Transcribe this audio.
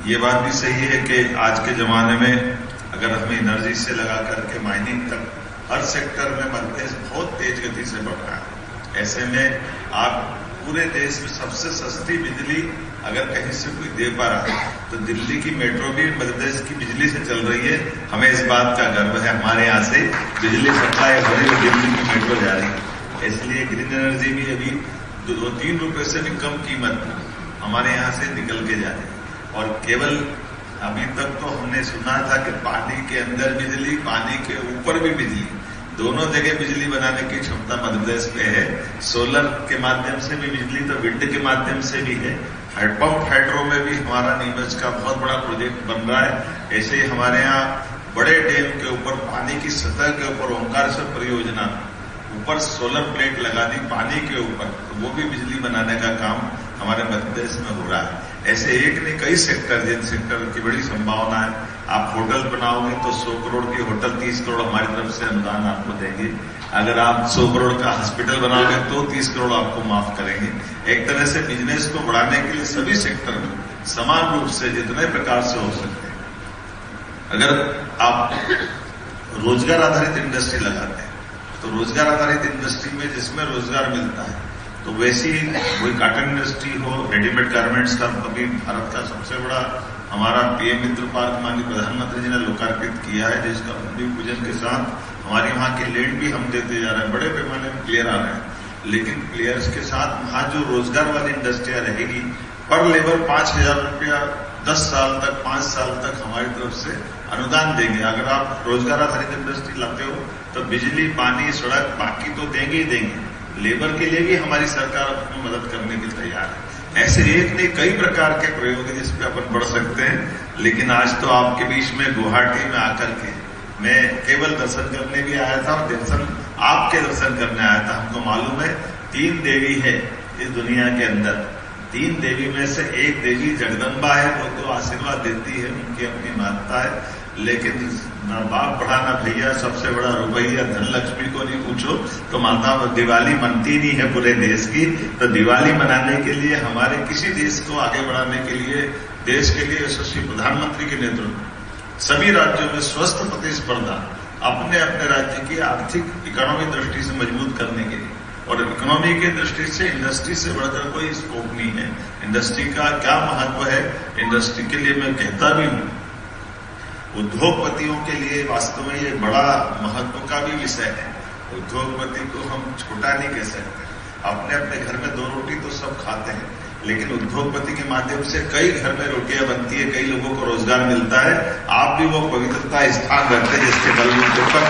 ये बात भी सही है कि आज के जमाने में अगर हमें एनर्जी से लगा करके माइनिंग तक हर सेक्टर में मध्य प्रदेश बहुत तेज गति से बढ़ रहा है। ऐसे में आप पूरे देश में सबसे सस्ती बिजली अगर कहीं से कोई दे पा रहा है तो दिल्ली की मेट्रो भी मध्य प्रदेश की बिजली से चल रही है। हमें इस बात का गर्व है, हमारे यहाँ से बिजली सप्लाई हो रही है, दिल्ली की मेट्रो जा रही है। इसलिए ग्रीन एनर्जी भी अभी 2-3 रुपए से भी कम कीमत हमारे यहाँ से निकल के जा रही है। और केवल अभी तक तो हमने सुना था कि पानी के अंदर बिजली, पानी के ऊपर भी बिजली, दोनों जगह बिजली बनाने की क्षमता मध्य प्रदेश में है। सोलर के माध्यम से भी बिजली, तो विंड के माध्यम से भी है। हैंडपंप हाइड्रो में भी हमारा नीमच का बहुत बड़ा प्रोजेक्ट बन रहा है। ऐसे ही हमारे यहाँ बड़े डैम के ऊपर पानी की सतह के ऊपर ओंकारेश्वर परियोजना ऊपर सोलर प्लेट लगा दी पानी के ऊपर, तो वो भी बिजली बनाने का काम हमारे मध्य प्रदेश में हो रहा है। ऐसे एक नहीं कई सेक्टर, जिन सेक्टर की बड़ी संभावना है। आप होटल बनाओगे तो 100 करोड़ की होटल 30 करोड़ हमारी तरफ से अनुदान आपको देंगे। अगर आप 100 करोड़ का हॉस्पिटल बनाओगे तो 30 करोड़ आपको माफ करेंगे। एक तरह से बिजनेस को बढ़ाने के लिए सभी सेक्टर में समान रूप से जितने प्रकार से हो सकते हैं। अगर आप रोजगार आधारित इंडस्ट्री लगाते हैं तो रोजगार आधारित इंडस्ट्री में जिसमें रोजगार मिलता है, तो वैसी कोई कॉटन इंडस्ट्री हो, रेडीमेड गारमेंट्स का अभी भारत का सबसे बड़ा हमारा पीएम मित्र पार्क माननीय प्रधानमंत्री जी ने लोकार्पित किया है, जिसका भूमि पूजन के साथ हमारे वहां के लैंड भी हम देते जा रहे हैं। बड़े पैमाने में प्लेयर आ रहे हैं, लेकिन प्लेयर्स के साथ वहां जो रोजगार वाली इंडस्ट्रियां रहेगी, पर लेबर 5,000 रुपया 10 साल तक, 5 साल तक हमारी तरफ से अनुदान देंगे। अगर आप रोजगार आधारित इंडस्ट्री लाते हो तो बिजली, पानी, सड़क बाकी तो देंगे ही देंगे, लेबर के लिए भी हमारी सरकार अपनी मदद करने के तैयार है। ऐसे एक नहीं कई प्रकार के प्रयोग है जिस पे अपन बढ़ सकते हैं। लेकिन आज तो आपके बीच में गुवाहाटी में आकर के मैं केवल दर्शन करने भी आया था और दर्शन आपके दर्शन करने आया था। हमको मालूम है 3 देवी है इस दुनिया के अंदर। 3 देवी में से एक देवी जगदम्बा है, वो तो आशीर्वाद देती है, उनकी अपनी महत्ता है। लेकिन ना बाप बड़ा ना भैया, सबसे बड़ा रुपया धन लक्ष्मी को नहीं पूछो तो माता दिवाली मनती नहीं है पूरे देश की। तो दिवाली मनाने के लिए हमारे किसी देश को आगे बढ़ाने के लिए, देश के लिए यशस्वी प्रधानमंत्री के नेतृत्व सभी राज्यों में स्वस्थ प्रतिस्पर्धा अपने अपने राज्य की आर्थिक इकोनॉमी दृष्टि से मजबूत करने के लिए, और इकोनॉमी की दृष्टि से इंडस्ट्री से बढ़कर कोई स्कोप नहीं है। इंडस्ट्री का क्या महत्व है, इंडस्ट्री के लिए मैं कहता भी हूं, उद्योगपतियों के लिए वास्तव में ये बड़ा महत्व का भी विषय है। उद्योगपति को हम छोटा नहीं कह सकते। अपने अपने घर में 2 रोटी तो सब खाते हैं, लेकिन उद्योगपति के माध्यम से कई घर में रोटियां बनती है, कई लोगों को रोजगार मिलता है। आप भी वो पवित्रता स्थान रखते हैं जिसके बलबूते पर